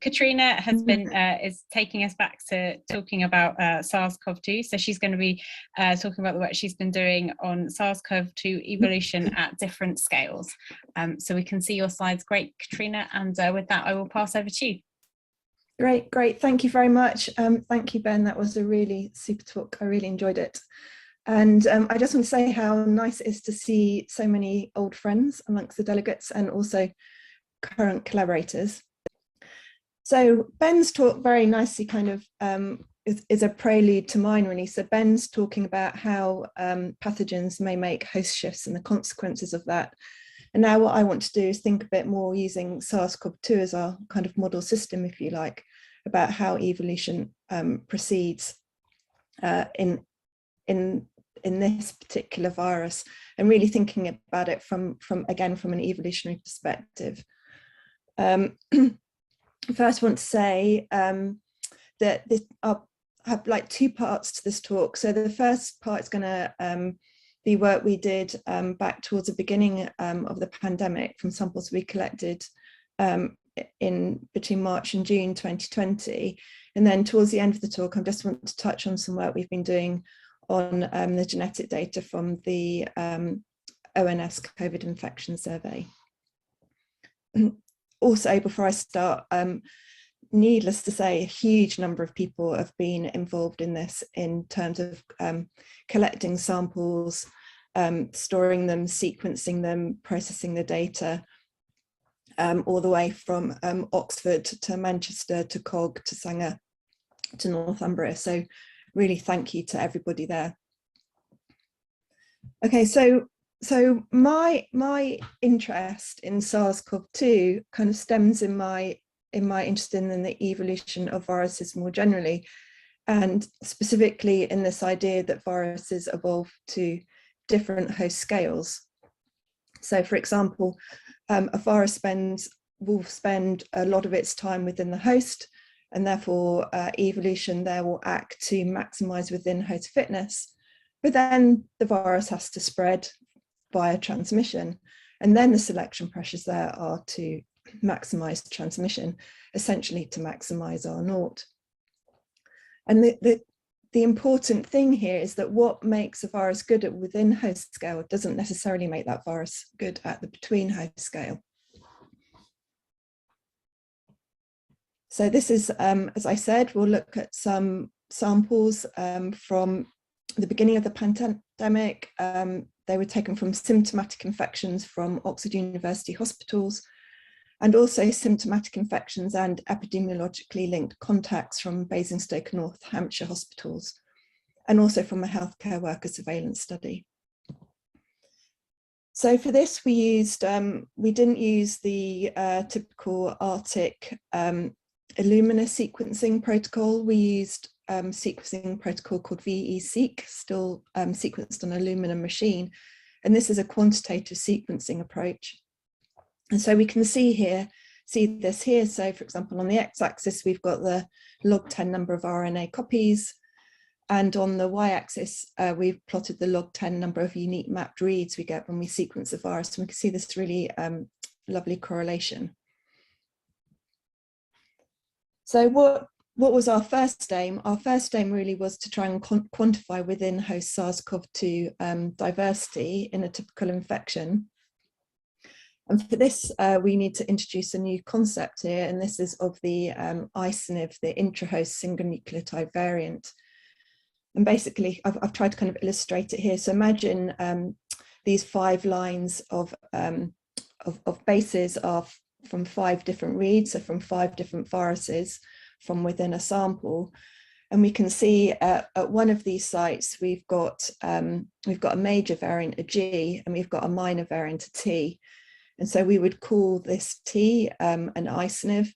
Katrina has been is taking us back to talking about SARS-CoV-2. So she's going to be talking about the work she's been doing on SARS-CoV-2 evolution at different scales. So we can see your slides. Great, Katrina. And with that, I will pass over to you. Great. Thank you very much. Thank you, Ben. That was a really super talk. I really enjoyed it. And I just want to say how nice it is to see so many old friends amongst the delegates and also current collaborators. So Ben's talk very nicely kind of is a prelude to mine, really. So Ben's talking about how pathogens may make host shifts and the consequences of that. And now what I want to do is think a bit more using SARS-CoV-2 as our kind of model system, if you like, about how evolution proceeds in this particular virus, and really thinking about it from an evolutionary perspective. First, I want to say that I'll have like two parts to this talk. So the first part is going to be work we did back towards the beginning of the pandemic from samples we collected between March and June 2020. And then towards the end of the talk, I just want to touch on some work we've been doing on the genetic data from the ONS COVID infection survey. Also, before I start, needless to say, a huge number of people have been involved in this in terms of collecting samples, storing them, sequencing them, processing the data, all the way from Oxford to Manchester to Cog to Sanger to Northumbria. So really thank you to everybody there. Okay, so my interest in SARS-CoV-2 kind of stems in my interest in the evolution of viruses more generally, and specifically in this idea that viruses evolve to different host scales. So, for example, a virus will spend a lot of its time within the host, and therefore evolution there will act to maximize within host fitness. But then the virus has to spread via transmission, and then the selection pressures there are to maximize transmission, essentially to maximize R0. And the important thing here is that what makes a virus good at within host scale doesn't necessarily make that virus good at the between host scale. So this is, as I said, we'll look at some samples from the beginning of the pandemic. They were taken from symptomatic infections from Oxford University hospitals, and also symptomatic infections and epidemiologically linked contacts from Basingstoke and North Hampshire hospitals, and also from a healthcare worker surveillance study. So for this, we didn't use the typical Arctic Illumina sequencing protocol. We used sequencing protocol called VE-seq, still sequenced on a Illumina machine. And this is a quantitative sequencing approach. And so we can see this here. So for example, on the x-axis, we've got the log10 number of RNA copies. And on the y-axis, we've plotted the log10 number of unique mapped reads we get when we sequence the virus. And we can see this really lovely correlation. So what was our first aim? Our first aim really was to try and quantify within host SARS-CoV-2 diversity in a typical infection. And for this, we need to introduce a new concept here, and this is of the ISNV, the intrahost single nucleotide variant. And basically, I've tried to kind of illustrate it here. So imagine these 5 lines of bases are from 5 different reads, so from 5 different viruses from within a sample. And we can see at one of these sites, we've got a major variant, a G, and we've got a minor variant, a T. And so we would call this T an ISNV,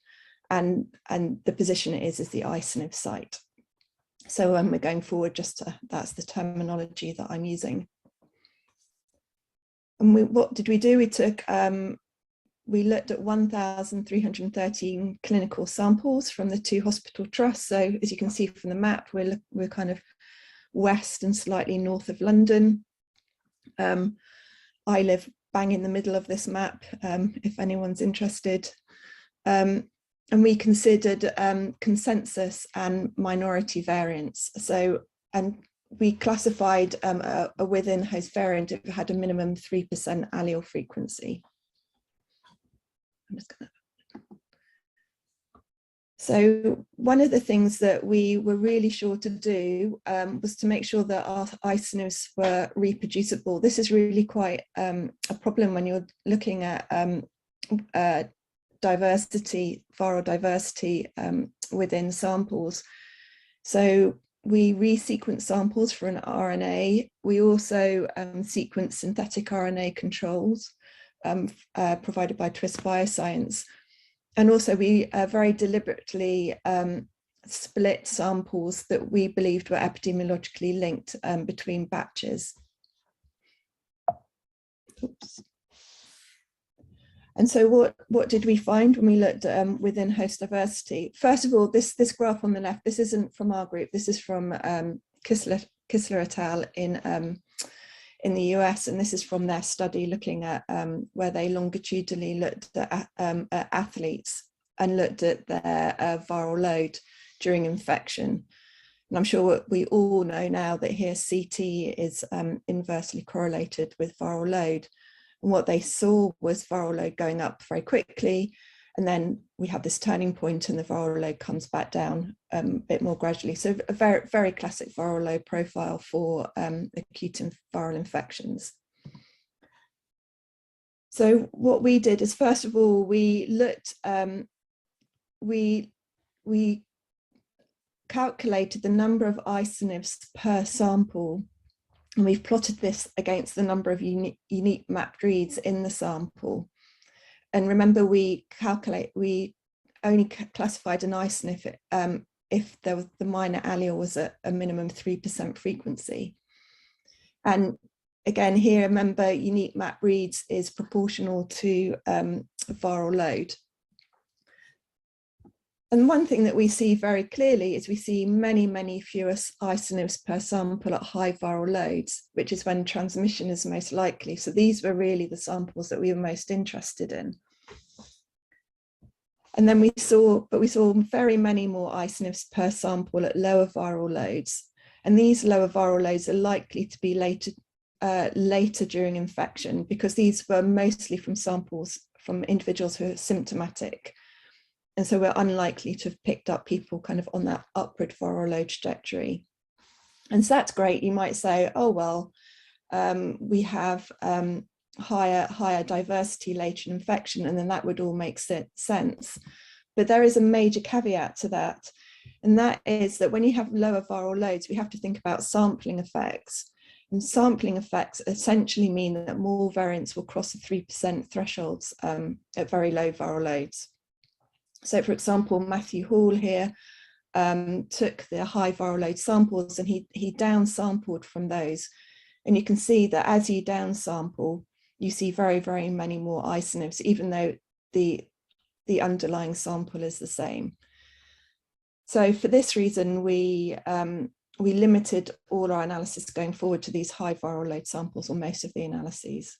and the position it is the ISNV site. So when we're going forward, that's the terminology that I'm using. And what did we do? We looked at 1,313 clinical samples from the 2 hospital trusts. So as you can see from the map, we're kind of west and slightly north of London. I live bang in the middle of this map, if anyone's interested. And we considered consensus and minority variants. So, and we classified a within host variant if it had a minimum 3% allele frequency. I'm just gonna... So one of the things that we were really sure to do was to make sure that our isonifs were reproducible. This is really quite a problem when you're looking at diversity, viral diversity within samples. So we resequence samples for an RNA. We also sequence synthetic RNA controls provided by Twist Bioscience. And also we very deliberately split samples that we believed were epidemiologically linked between batches. Oops. And so what did we find when we looked within host diversity? First of all, this graph on the left, this isn't from our group, this is from Kissler et al. In the US, and this is from their study looking at where they longitudinally looked at athletes and looked at their viral load during infection. And I'm sure we all know now that here CT is inversely correlated with viral load. And what they saw was viral load going up very quickly. And then we have this turning point and the viral load comes back down a bit more gradually. So a very, very classic viral load profile for acute viral infections. So what we did is, first of all, we looked, we calculated the number of isonifs per sample. And we've plotted this against the number of unique mapped reads in the sample. And remember, we only classified an isonif if there was the minor allele was at a minimum 3% frequency. And again, here, remember, unique map reads is proportional to viral load. And one thing that we see very clearly is we see many, many fewer isonifs per sample at high viral loads, which is when transmission is most likely. So these were really the samples that we were most interested in. And then we saw very many more isonifs per sample at lower viral loads. And these lower viral loads are likely to be later during infection, because these were mostly from samples from individuals who are symptomatic. And so we're unlikely to have picked up people kind of on that upward viral load trajectory. And so that's great. You might say, oh, well, we have higher diversity later in infection, and then that would all make sense. But there is a major caveat to that. And that is that when you have lower viral loads, we have to think about sampling effects. And sampling effects essentially mean that more variants will cross the 3% thresholds at very low viral loads. So for example, Matthew Hall here took the high viral load samples, and he downsampled from those. And you can see that as you downsample, you see very, very many more isonifs, even though the underlying sample is the same. So for this reason, we limited all our analysis going forward to these high viral load samples, or most of the analyses.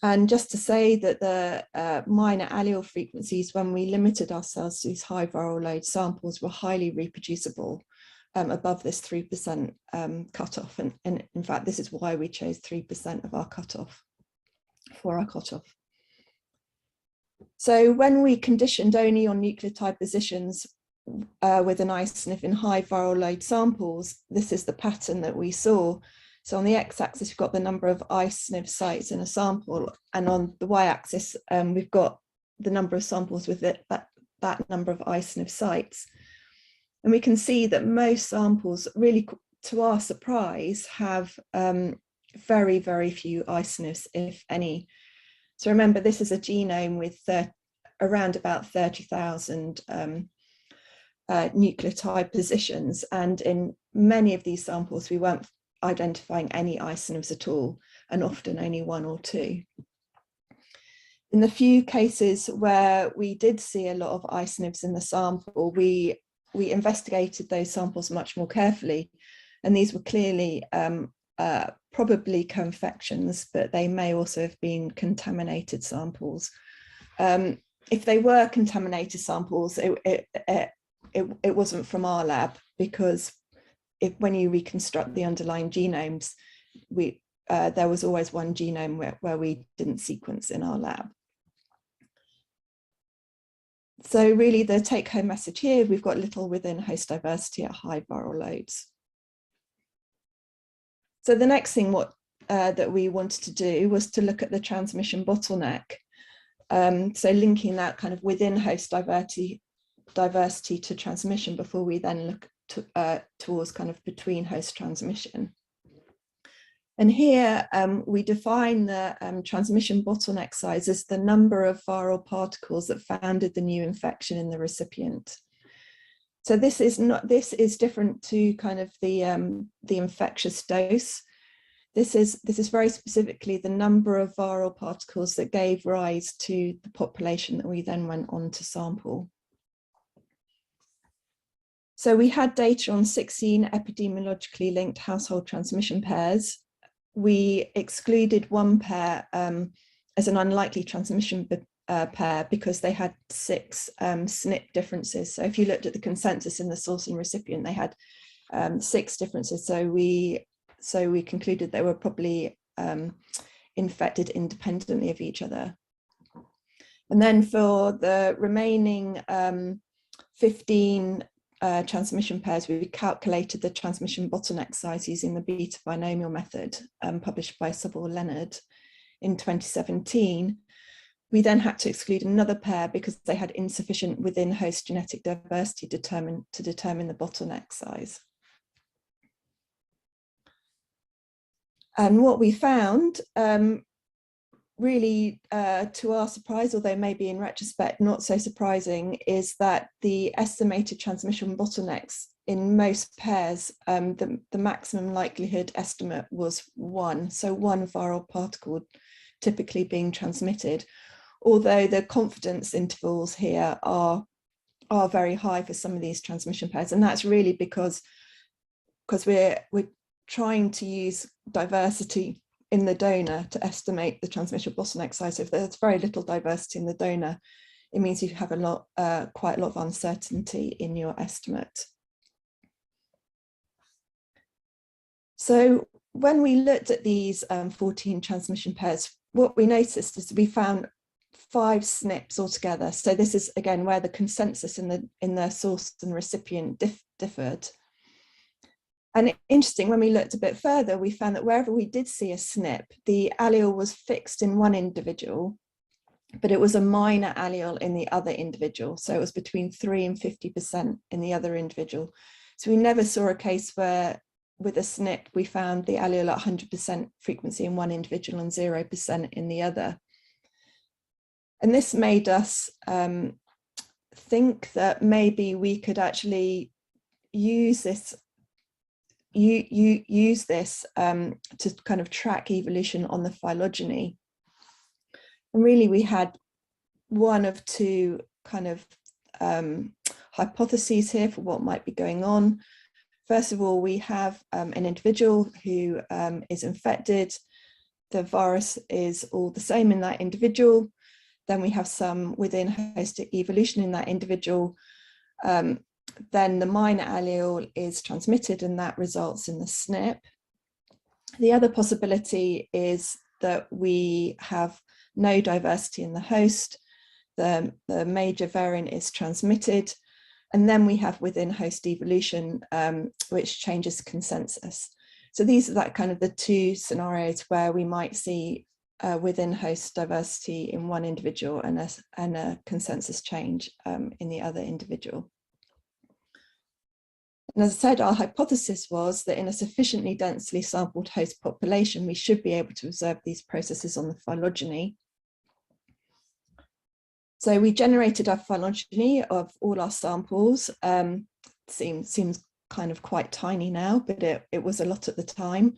And just to say that the minor allele frequencies, when we limited ourselves to these high viral load samples, were highly reproducible above this 3% cutoff. And in fact, this is why we chose 3% of our cutoff for our cutoff. So when we conditioned only on nucleotide positions with an isonif in high viral load samples, this is the pattern that we saw. So on the x-axis, we've got the number of isonif sites in a sample, and on the y-axis, we've got the number of samples with that number of isonif sites. And we can see that most samples, really to our surprise, have very, very few isonifs, if any. So remember, this is a genome with around about 30,000 nucleotide positions. And in many of these samples, we weren't identifying any isonifs at all, and often only one or two. In the few cases where we did see a lot of isonifs in the sample, we investigated those samples much more carefully, and these were clearly probably co-infections, but they may also have been contaminated samples. if they were contaminated samples, it wasn't from our lab, because when you reconstruct the underlying genomes, there was always one genome where we didn't sequence in our lab. So really the take-home message here, we've got little within host diversity at high viral loads. So the next thing that we wanted to do was to look at the transmission bottleneck. So linking that kind of within host diversity to transmission before we then look towards kind of between host transmission. And here we define the transmission bottleneck size as the number of viral particles that founded the new infection in the recipient. So this is different to kind of the infectious dose. This is very specifically the number of viral particles that gave rise to the population that we then went on to sample. So we had data on 16 epidemiologically linked household transmission pairs. We excluded one pair as an unlikely transmission pair because they had 6 SNP differences. So if you looked at the consensus in the source and recipient, they had 6 differences. So we concluded they were probably infected independently of each other. And then for the remaining 15 transmission pairs, we calculated the transmission bottleneck size using the beta binomial method published by Sobel Leonard in 2017. We then had to exclude another pair because they had insufficient within host genetic diversity to determine the bottleneck size. And what we found, really to our surprise, although maybe in retrospect not so surprising, is that the estimated transmission bottlenecks in most pairs, the maximum likelihood estimate was 1, so 1 viral particle typically being transmitted, although the confidence intervals here are very high for some of these transmission pairs. And that's really because we're trying to use diversity in the donor to estimate the transmission bottleneck size. So if there's very little diversity in the donor, it means you have quite a lot of uncertainty in your estimate. So when we looked at these 14 transmission pairs, what we noticed is we found 5 SNPs altogether. So this is again where the consensus in the source and recipient differed. And interesting, when we looked a bit further, we found that wherever we did see a SNP, the allele was fixed in one individual, but it was a minor allele in the other individual. So it was between 3 and 50% in the other individual. So we never saw a case where with a SNP, we found the allele at 100% frequency in one individual and 0% in the other. And this made us think that maybe we could actually use this to kind of track evolution on the phylogeny. And really we had one of 2 kind of hypotheses here for what might be going on. First of all, we have an individual who is infected. The virus is all the same in that individual. Then we have some within host evolution in that individual. Then the minor allele is transmitted and that results in the SNP. The other possibility is that we have no diversity in the host. The major variant is transmitted. And then we have within host evolution, which changes consensus. So these are that kind of the 2 scenarios where we might see within host diversity in one individual and a consensus change in the other individual. And as I said, our hypothesis was that in a sufficiently densely sampled host population, we should be able to observe these processes on the phylogeny. So we generated our phylogeny of all our samples. Seems kind of quite tiny now, but it was a lot at the time,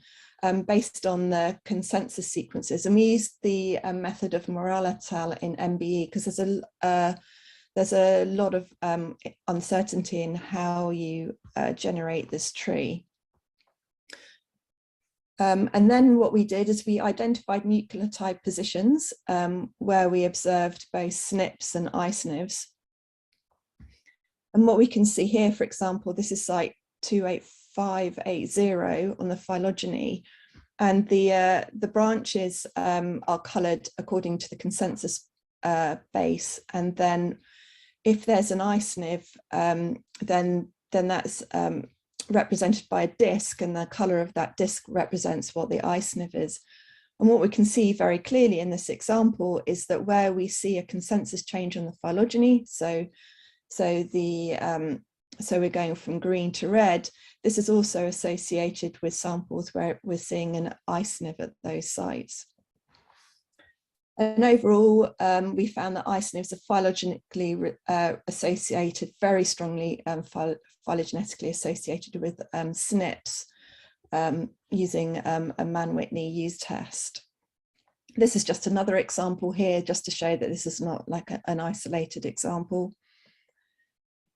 based on the consensus sequences. And we used the method of Morel et al. In MBE because there's a lot of uncertainty in how you generate this tree. And then what we did is we identified nucleotide positions where we observed both SNPs and iSNPs. And what we can see here, for example, this is site 28580 on the phylogeny, and the branches are coloured according to the consensus base. And then if there's an iSNP, then that's represented by a disc, and the colour of that disc represents what the iSNP is. And what we can see very clearly in this example is that where we see a consensus change on the phylogeny, so we're going from green to red, this is also associated with samples where we're seeing an iSNP at those sites. And overall, we found that iSNPs are phylogenetically associated, very strongly phylogenetically associated with SNPs using a Mann-Whitney Hughes test. This is just another example here, just to show that this is not like an isolated example.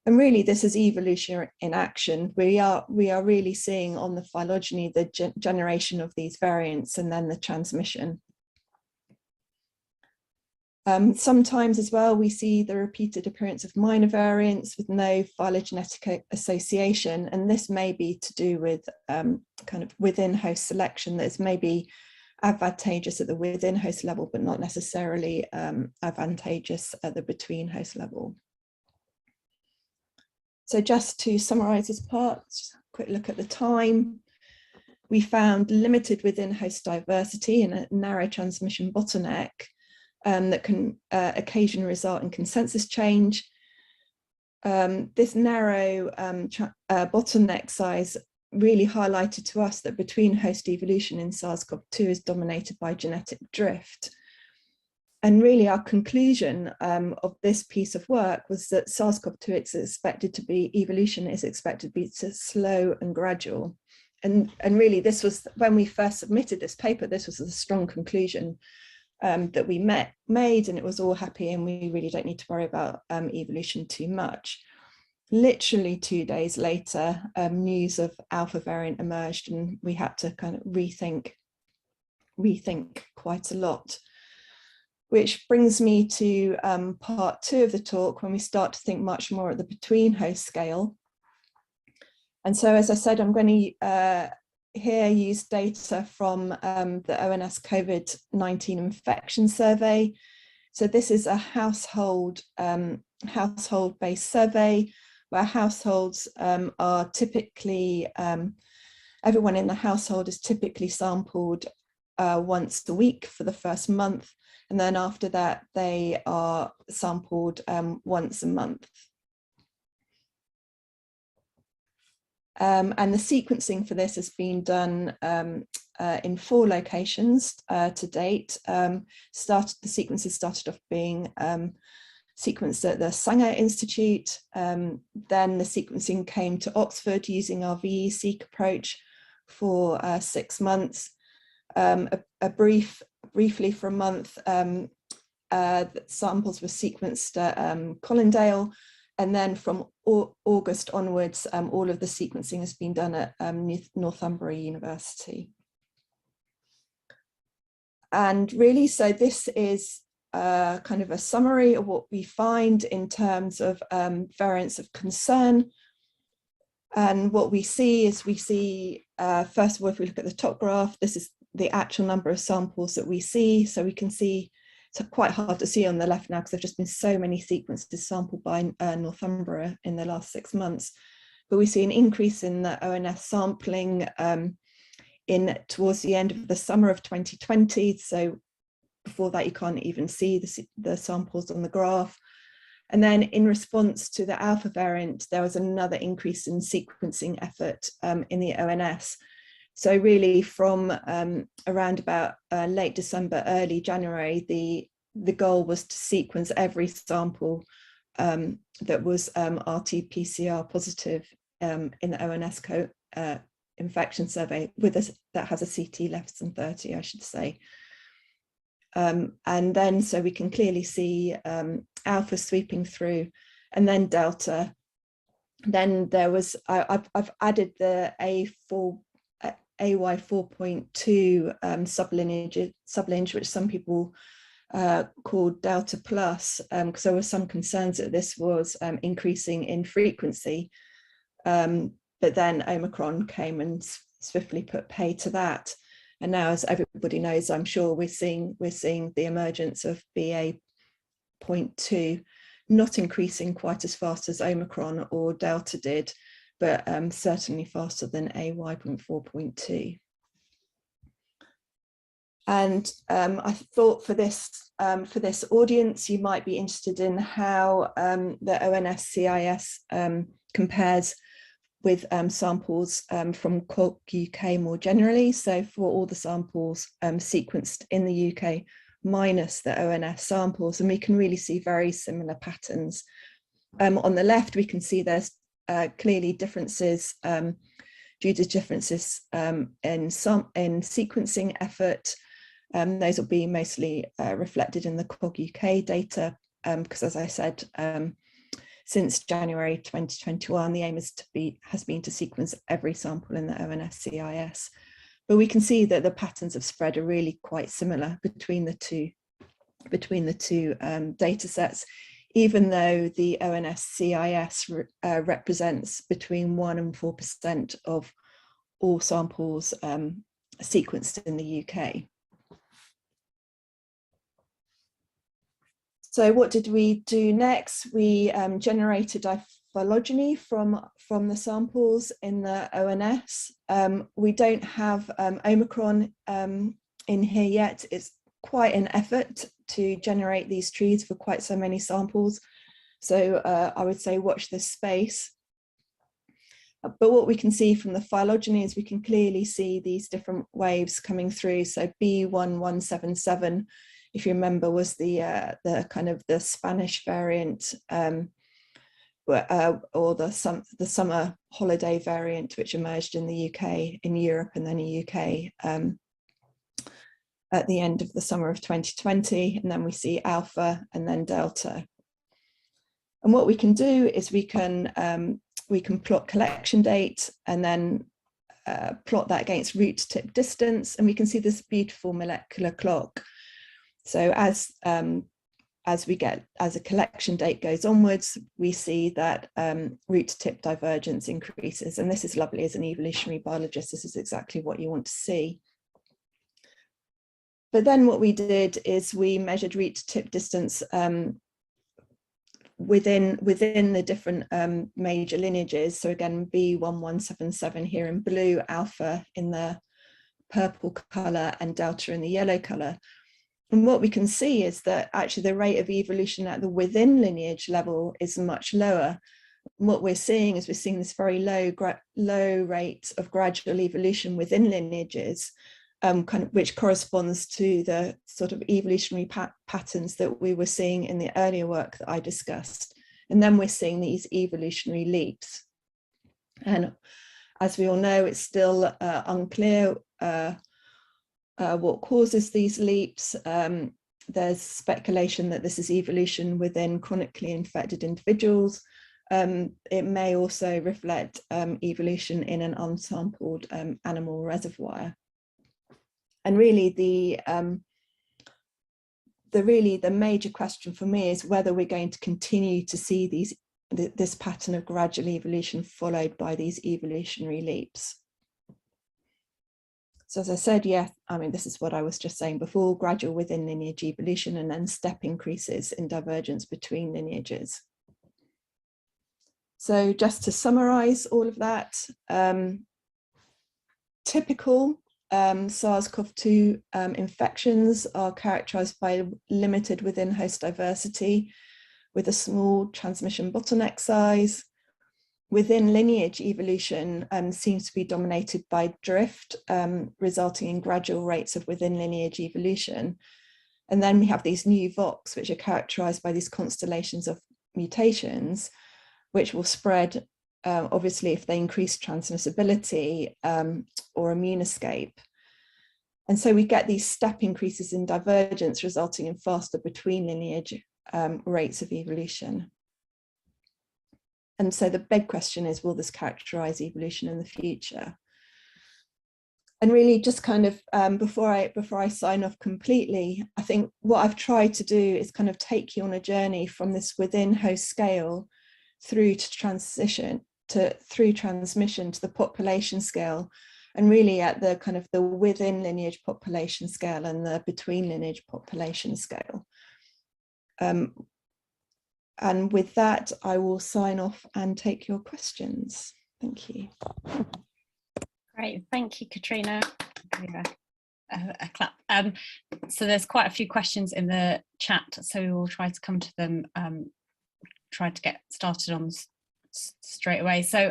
And really, this is evolution in action. We are really seeing on the phylogeny the generation of these variants and then the transmission. Sometimes as well, we see the repeated appearance of minor variants with no phylogenetic association, and this may be to do with kind of within host selection that is maybe advantageous at the within host level, but not necessarily advantageous at the between host level. So just to summarize this part, just a quick look at the time. We found limited within host diversity and a narrow transmission bottleneck that can occasionally result in consensus change. This narrow bottleneck size really highlighted to us that between host evolution in SARS-CoV-2 is dominated by genetic drift. And really our conclusion of this piece of work was that SARS-CoV-2 evolution is expected to be slow and gradual. And really this was, when we first submitted this paper, this was a strong conclusion that we made, and it was all happy, and we really don't need to worry about evolution too much. Literally 2 days later, news of alpha variant emerged, and we had to kind of rethink quite a lot. Which brings me to part 2 of the talk, when we start to think much more at the between host scale. And so, as I said, I'm going to here use data from the ONS COVID-19 infection survey. So this is a household-based survey where households are typically, everyone in the household is typically sampled once a week for the first month. And then after that, they are sampled once a month. And the sequencing for this has been done in 4 locations to date. The sequences started off being sequenced at the Sanger Institute. Then the sequencing came to Oxford using our VE-seq approach for 6 months. Briefly for a month, samples were sequenced at Colindale, and then from August onwards, all of the sequencing has been done at Northumbria University. And really, so this is kind of a summary of what we find in terms of variants of concern. And what we see is first of all, if we look at the top graph, this is the actual number of samples that we see. So we can see, it's quite hard to see on the left now because there've just been so many sequences sampled by Northumbria in the last 6 months. But we see an increase in the ONS sampling towards the end of the summer of 2020. So before that, you can't even see the samples on the graph. And then in response to the alpha variant, there was another increase in sequencing effort in the ONS. So really from around about late December, early January, the goal was to sequence every sample that was RT-PCR positive in the ONS infection survey that has a CT less than 30, I should say. And then so we can clearly see alpha sweeping through, and then delta. Then there was, I've added the AY4.2 sublineage, which some people called Delta Plus, because there were some concerns that this was increasing in frequency. But then Omicron came and swiftly put pay to that. And now, as everybody knows, I'm sure we're seeing the emergence of BA.2, not increasing quite as fast as Omicron or Delta did, but certainly faster than AY.4.2. And I thought for this audience, you might be interested in how the ONS-CIS compares with samples from COG UK more generally. So for all the samples sequenced in the UK minus the ONS samples, and we can really see very similar patterns. On the left, we can see there's clearly differences due to differences in sequencing effort. Those will be mostly reflected in the COG UK data, because as I said, since January 2021, the aim has been to sequence every sample in the ONS-CIS. But we can see that the patterns of spread are really quite similar between the two data sets, even though the ONS-CIS represents between 1% and 4% of all samples sequenced in the UK. So what did we do next? We generated a phylogeny from the samples in the ONS. We don't have Omicron in here yet. It's quite an effort to generate these trees for quite so many samples. So I would say watch this space. But what we can see from the phylogeny is we can clearly see these different waves coming through. So B1177, if you remember, was the kind of the Spanish variant, or the summer holiday variant, which emerged in the UK, in Europe, and then the UK at the end of the summer of 2020. And then we see Alpha and then Delta. And what we can do is we can plot collection date and then plot that against root to tip distance, and we can see this beautiful molecular clock. So as a collection date goes onwards, we see that root to tip divergence increases, and this is lovely. As an evolutionary biologist, this is exactly what you want to see. But then what we did is we measured root to tip distance within the different major lineages. So again, B1177 here in blue, Alpha in the purple color, and Delta in the yellow color. And what we can see is that actually the rate of evolution at the within lineage level is much lower. And what we're seeing is this very low rate of gradual evolution within lineages, which corresponds to the sort of evolutionary patterns that we were seeing in the earlier work that I discussed. And then we're seeing these evolutionary leaps. And as we all know, it's still unclear what causes these leaps. There's speculation that this is evolution within chronically infected individuals. It may also reflect evolution in an unsampled animal reservoir. And really the major question for me is whether we're going to continue to see this pattern of gradual evolution followed by these evolutionary leaps. So as I said, yeah, I mean, this is what I was just saying before, gradual within lineage evolution, and then step increases in divergence between lineages. So just to summarize all of that, typical SARS-CoV-2 infections are characterized by limited within host diversity with a small transmission bottleneck size. Within lineage evolution seems to be dominated by drift, resulting in gradual rates of within lineage evolution. And then we have these new VOCs, which are characterized by these constellations of mutations, which will spread, obviously, if they increase transmissibility or immune escape. And so we get these step increases in divergence, resulting in faster between lineage rates of evolution. And so the big question is, will this characterize evolution in the future? really just kind of before I sign off completely, I think what I've tried to do is kind of take you on a journey from this within host scale through transmission to the population scale, and really at the kind of the within lineage population scale and the between lineage population scale. And with that, I will sign off and take your questions. Thank you. Great, thank you, Katrina. A clap. So there's quite a few questions in the chat, so we will try to come to them, try to get started on straight away. So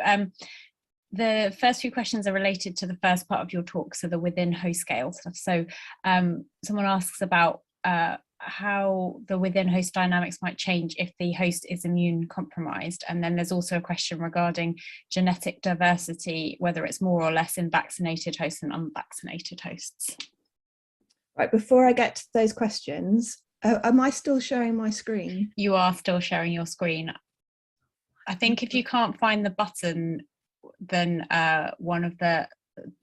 the first few questions are related to the first part of your talk, so the within host scale stuff. So someone asks about how the within host dynamics might change if the host is immune compromised. And then there's also a question regarding genetic diversity, whether it's more or less in vaccinated hosts and unvaccinated hosts. Right, before I get to those questions, am I still sharing my screen? You are still sharing your screen. I think if you can't find the button, then one of the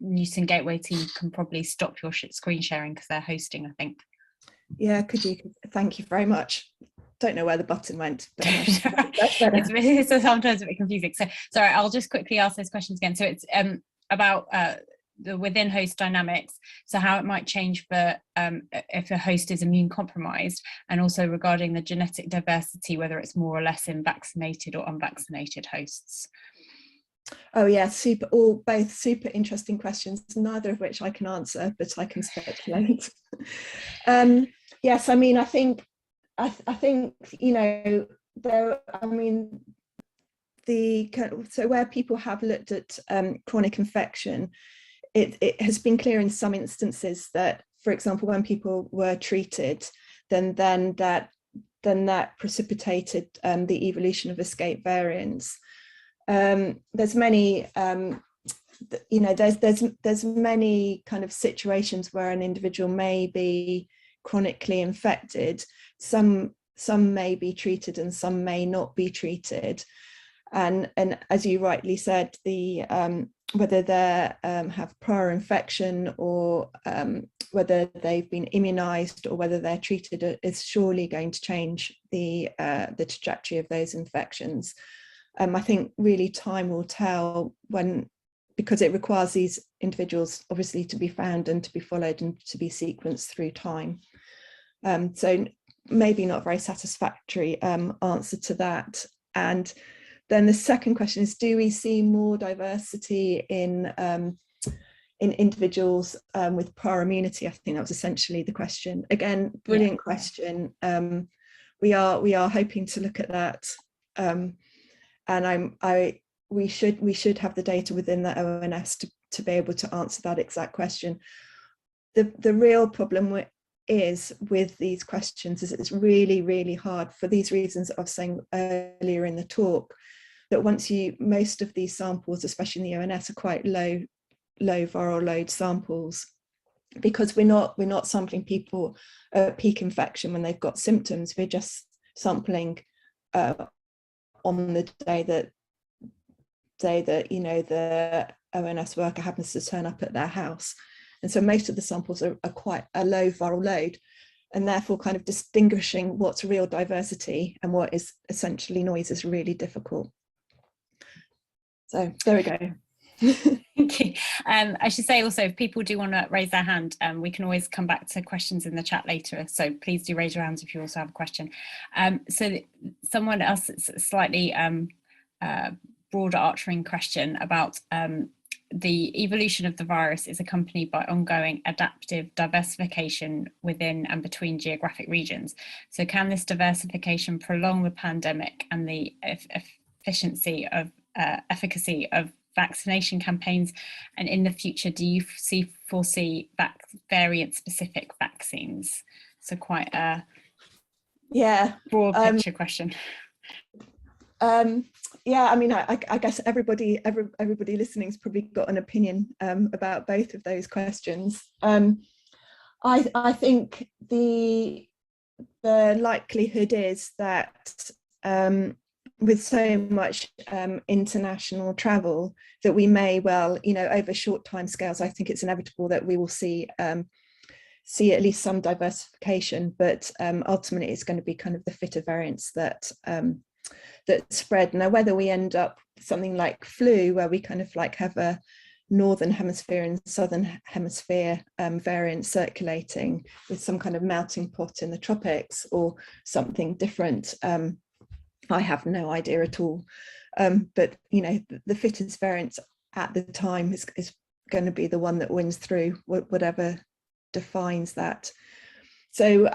Newton Gateway team can probably stop your screen sharing because they're hosting, I think. Yeah, could you? Thank you very much. Don't know where the button went. But it's sometimes a bit confusing. So sorry, I'll just quickly ask those questions again. So it's about the within host dynamics. So how it might change for if a host is immune compromised, and also regarding the genetic diversity, whether it's more or less in vaccinated or unvaccinated hosts. Oh yeah, both super interesting questions, neither of which I can answer, but I can speculate. Yes, I mean, I think you know, so where people have looked at chronic infection, it has been clear in some instances that, for example, when people were treated, then that precipitated the evolution of escape variants. There's many, you know, there's many kind of situations where an individual may be chronically infected. Some may be treated and some may not be treated. And as you rightly said, the whether they have prior infection or whether they've been immunized or whether they're treated is surely going to change the trajectory of those infections. I think really time will tell because it requires these individuals obviously to be found and to be followed and to be sequenced through time. So maybe not very satisfactory answer to that. And then the second question is, do we see more diversity in individuals with prior immunity? I think that was essentially the question. Again, brilliant question. We are hoping to look at that. And we should have the data within the ONS to be able to answer that exact question. The real problem is with these questions is it's really, really hard for these reasons I was saying earlier in the talk, that most of these samples, especially in the ONS, are quite low viral load samples, because we're not sampling people at peak infection when they've got symptoms. We're just sampling on the day that you know the ONS worker happens to turn up at their house, and so most of the samples are quite a low viral load, and therefore kind of distinguishing what's real diversity and what is essentially noise is really difficult. So there we go. Thank you. I should say also, if people do want to raise their hand, we can always come back to questions in the chat later. So please do raise your hands if you also have a question. So someone else, slightly broader arching question about the evolution of the virus is accompanied by ongoing adaptive diversification within and between geographic regions. So can this diversification prolong the pandemic and the efficacy of vaccination campaigns, and in the future do you foresee variant specific vaccines? So quite a broad picture question. Yeah, I mean, I guess everybody listening's probably got an opinion about both of those questions. I think the likelihood is that with so much international travel that we may well, you know, over short time scales, I think it's inevitable that we will see at least some diversification, but ultimately it's going to be kind of the fitter variants that that spread. Now, whether we end up something like flu, where we kind of like have a northern hemisphere and southern hemisphere variant circulating with some kind of melting pot in the tropics, or something different, I have no idea at all. But you know, the fittest variant at the time is going to be the one that wins through, whatever defines that. So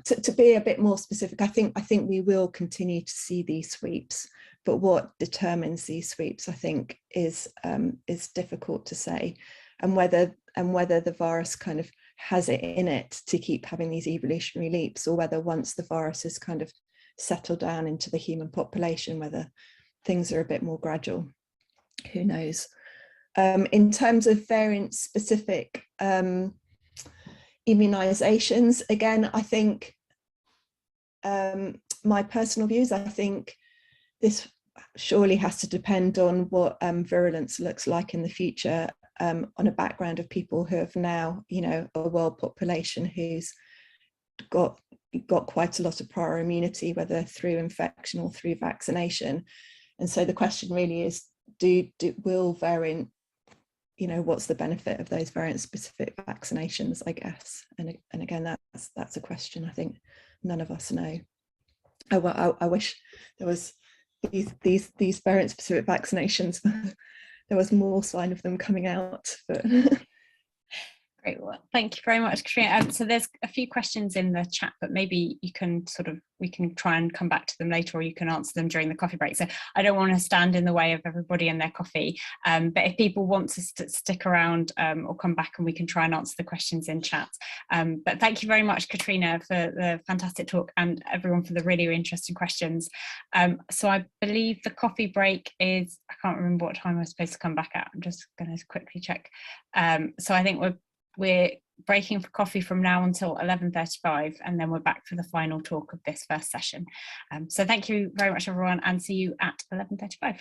to be a bit more specific, I think we will continue to see these sweeps, but what determines these sweeps, I think, is difficult to say, and whether the virus kind of has it in it to keep having these evolutionary leaps, or whether once the virus is kind of settled down into the human population, whether things are a bit more gradual. Who knows? In terms of variant specific immunizations, again, I think my personal views, I think this surely has to depend on what virulence looks like in the future, on a background of people who have now, you know, a world population who's got quite a lot of prior immunity, whether through infection or through vaccination. And so the question really is, will variant, you know, what's the benefit of those variant specific vaccinations, I guess. And again, that's a question I think none of us know. Oh, well, I wish there was these variant specific vaccinations, there was more sign of them coming out, but Great, well, thank you very much, Katrina. So there's a few questions in the chat, but maybe you can we can try and come back to them later, or you can answer them during the coffee break. So I don't want to stand in the way of everybody and their coffee, but if people want to stick around or come back, and we can try and answer the questions in chat. But thank you very much, Katrina, for the fantastic talk, and everyone for the really interesting questions. So I believe the coffee break is, I can't remember what time I'm supposed to come back at. I'm just going to quickly check. So I think we're breaking for coffee from now until 11:35, and then we're back for the final talk of this first session. So thank you very much, everyone, and see you at 11:35.